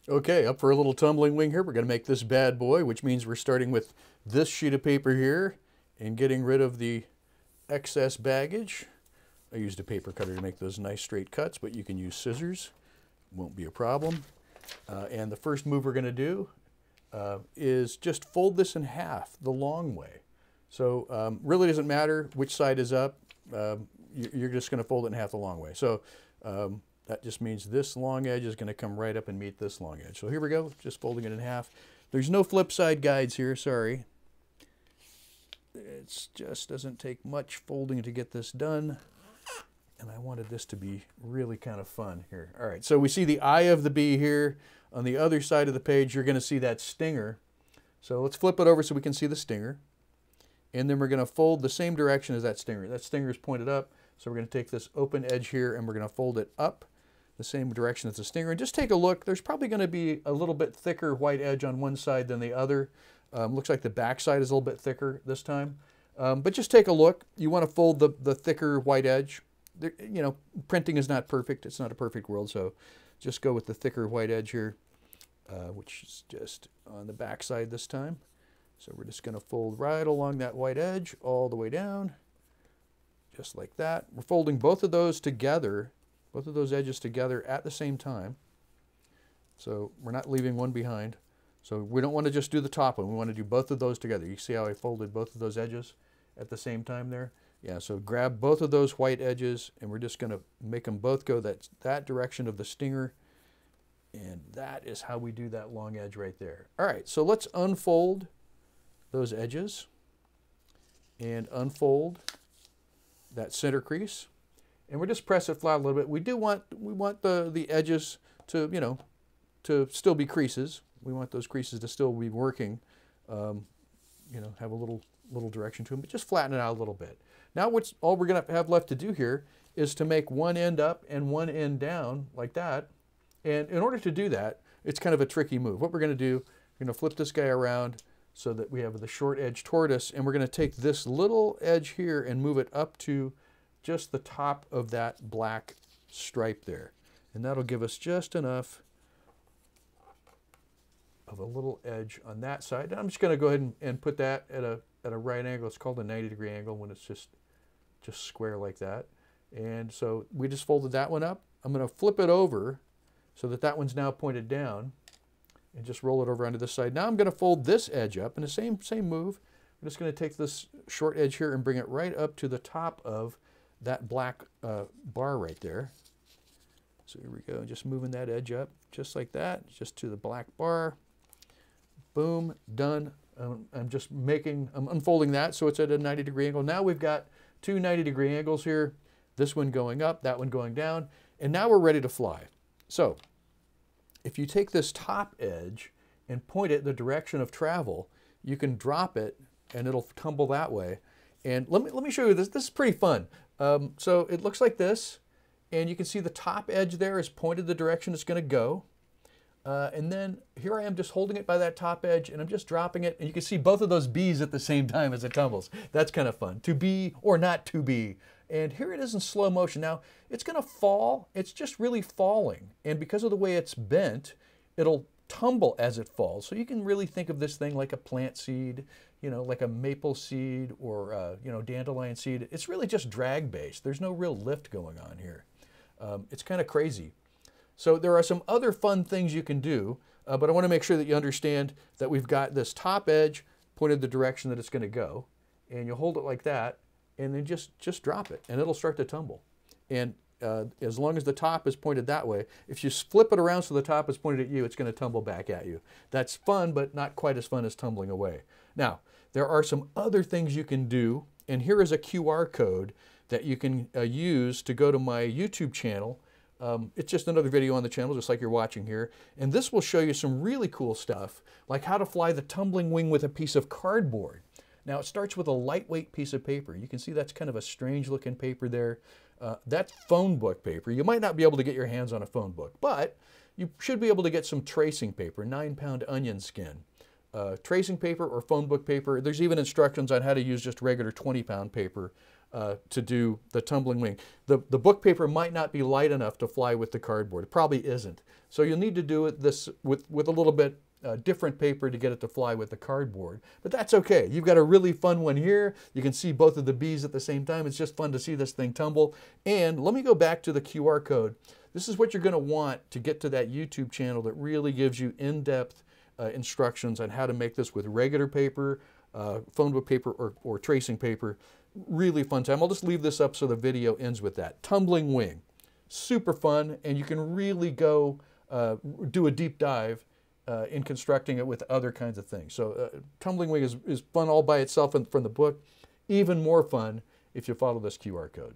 Okay, up for a little tumbling wing here. We're going to make this bad boy, which means we're starting with this sheet of paper here and getting rid of the excess baggage. I used a paper cutter to make those nice straight cuts, but you can use scissors. Won't be a problem. And the first move we're going to do is just fold this in half the long way. So really doesn't matter which side is up. You're just going to fold it in half the long way. So that just means this long edge is going to come right up and meet this long edge. So here we go, just folding it in half. There's no flip side guides here, sorry. It just doesn't take much folding to get this done. And I wanted this to be really kind of fun here. All right, so we see the eye of the bee here. On the other side of the page, you're going to see that stinger. So let's flip it over so we can see the stinger. And then we're going to fold the same direction as that stinger. That stinger is pointed up, so we're going to take this open edge here and we're going to fold it up the same direction as the stinger. And just take a look. There's probably going to be a little bit thicker white edge on one side than the other. Looks like the back side is a little bit thicker this time. But just take a look. You want to fold the thicker white edge. You know, printing is not perfect. It's not a perfect world, so just go with the thicker white edge here, which is just on the back side this time. So we're just going to fold right along that white edge all the way down, just like that. We're folding both of those together, both of those edges together at the same time. So we're not leaving one behind. So we don't want to just do the top one. We want to do both of those together. You see how I folded both of those edges at the same time there? Yeah, so grab both of those white edges and we're just going to make them both go that direction of the stinger. And that is how we do that long edge right there. All right, so let's unfold those edges and unfold that center crease. And we'll just press it flat a little bit. We want the edges to, you know, to still be creases. We want those creases to still be working, you know, have a little direction to them, but just flatten it out a little bit. Now all we're going to have left to do here is to make one end up and one end down like that. And in order to do that, it's kind of a tricky move. What we're going to do, we're going to flip this guy around so that we have the short edge toward us, and we're going to take this little edge here and move it up to just the top of that black stripe there. And that'll give us just enough of a little edge on that side. And I'm just going to go ahead and put that at a right angle. It's called a 90-degree angle when it's just square like that. And so we just folded that one up. I'm going to flip it over so that one's now pointed down and just roll it over onto this side. Now I'm going to fold this edge up in the same move. I'm just going to take this short edge here and bring it right up to the top of that black bar right there. So here we go, just moving that edge up just like that, just to the black bar. Boom, done. I'm unfolding that so it's at a 90-degree angle. Now we've got two 90-degree angles here, this one going up, that one going down, and now we're ready to fly. So if you take this top edge and point it the direction of travel, you can drop it and it'll tumble that way. And let me show you this. This is pretty fun. So it looks like this, and you can see the top edge there is pointed the direction it's going to go. And then here I am just holding it by that top edge, and I'm just dropping it, and you can see both of those bees at the same time as it tumbles. That's kind of fun. To be or not to be. And here it is in slow motion. Now, it's going to fall. It's just really falling. And because of the way it's bent, it'll tumble as it falls. So you can really think of this thing like a plant seed, you know, like a maple seed or, you know, dandelion seed. It's really just drag-based. There's no real lift going on here. It's kind of crazy. So there are some other fun things you can do, but I want to make sure that you understand that we've got this top edge pointed the direction that it's going to go. And you hold it like that, and then just drop it, and it'll start to tumble. And as long as the top is pointed that way, if you flip it around so the top is pointed at you, it's going to tumble back at you. That's fun, but not quite as fun as tumbling away. Now, there are some other things you can do, and here is a QR code that you can use to go to my YouTube channel. It's just another video on the channel, just like you're watching here. And this will show you some really cool stuff, like how to fly the tumbling wing with a piece of cardboard. Now, it starts with a lightweight piece of paper. You can see that's kind of a strange looking paper there. That's phone book paper. You might not be able to get your hands on a phone book, but you should be able to get some tracing paper, 9-pound onion skin. Tracing paper or phone book paper. There's even instructions on how to use just regular 20-pound paper to do the Tumbling Wing. The book paper might not be light enough to fly with the cardboard. It probably isn't. So you'll need to do it with a little bit different paper to get it to fly with the cardboard. But that's okay. You've got a really fun one here. You can see both of the bees at the same time. It's just fun to see this thing tumble. And let me go back to the QR code. This is what you're going to want to get to that YouTube channel that really gives you in-depth instructions on how to make this with regular paper, phone book paper, or tracing paper. Really fun time. I'll just leave this up so the video ends with that. Tumbling Wing. Super fun, and you can really go do a deep dive in constructing it with other kinds of things. So Tumbling Wing is fun all by itself and from the book. Even more fun if you follow this QR code.